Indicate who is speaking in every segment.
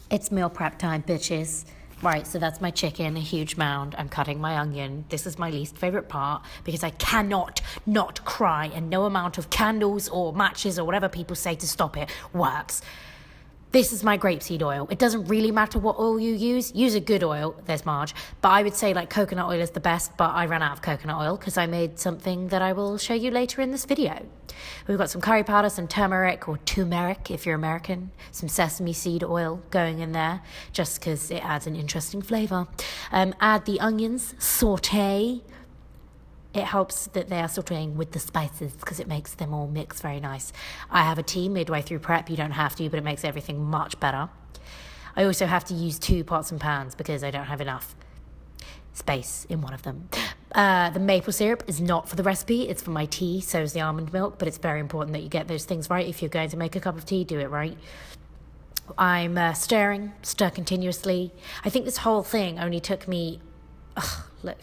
Speaker 1: It's meal prep time, bitches. Right, so that's my chicken, a huge mound. I'm cutting my onion. This is my least favorite part because I cannot not cry, and no amount of candles or matches or whatever people say to stop it works. This is my grapeseed oil. It doesn't really matter what oil you use. Use a good oil. There's Marge. But I would say like coconut oil is the best, but I ran out of coconut oil because I made something that I will show you later in this video. We've got some curry powder, some turmeric or turmeric if you're American, some sesame seed oil going in there just because it adds an interesting flavor. Add the onions, saute. It helps that they are sauteing with the spices because it makes them all mix very nice. I have a tea midway through prep. You don't have to, but it makes everything much better. I also have to use 2 pots and pans because I don't have enough space in one of them. The maple syrup is not for the recipe. It's for my tea, so is the almond milk, but it's very important that you get those things right. If you're going to make a cup of tea, do it right. I'm stir continuously. I think this whole thing only took me... Look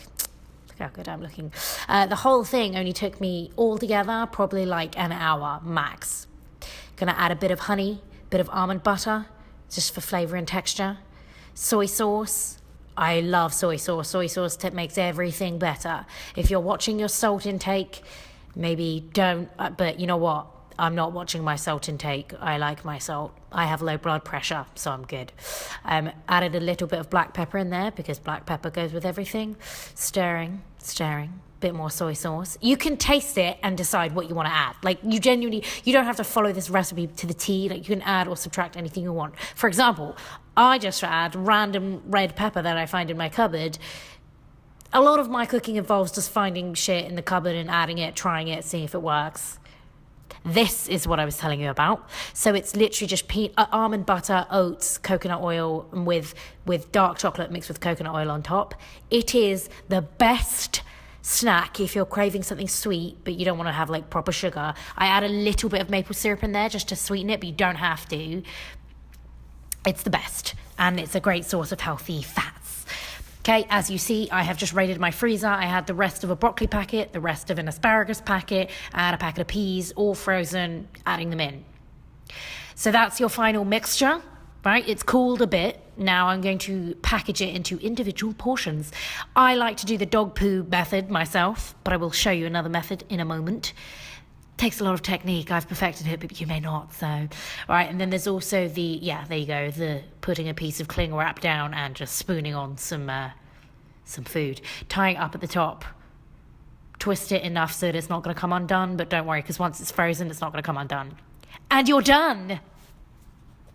Speaker 1: how good I'm looking. The whole thing only took me altogether probably like an hour max. Gonna add a bit of honey, bit of almond butter, just for flavor and texture. Soy sauce. I love soy sauce. Soy sauce makes everything better. If you're watching your salt intake, maybe don't, but you know what? I'm not watching my salt intake. I like my salt. I have low blood pressure, so I'm good. Added a little bit of black pepper in there because black pepper goes with everything. Stirring, bit more soy sauce. You can taste it and decide what you want to add. Like you don't have to follow this recipe to the T. Like you can add or subtract anything you want. For example, I just add random red pepper that I find in my cupboard. A lot of my cooking involves just finding shit in the cupboard and adding it, trying it, seeing if it works. This is what I was telling you about. So it's literally just almond butter, oats, coconut oil, and with dark chocolate mixed with coconut oil on top. It is the best snack if you're craving something sweet, but you don't want to have like proper sugar. I add a little bit of maple syrup in there just to sweeten it, but you don't have to. It's the best, and it's a great source of healthy fats. Okay, as you see, I have just raided my freezer. I had the rest of a broccoli packet, the rest of an asparagus packet, and a packet of peas, all frozen, adding them in. So that's your final mixture, right? It's cooled a bit. Now I'm going to package it into individual portions. I like to do the dog poo method myself, but I will show you another method in a moment. Takes a lot of technique. I've perfected it, but you may not. So, all right. And then there's also there you go. The putting a piece of cling wrap down and just spooning on some food, tying it up at the top. Twist it enough so that it's not going to come undone. But don't worry, because once it's frozen, it's not going to come undone. And you're done.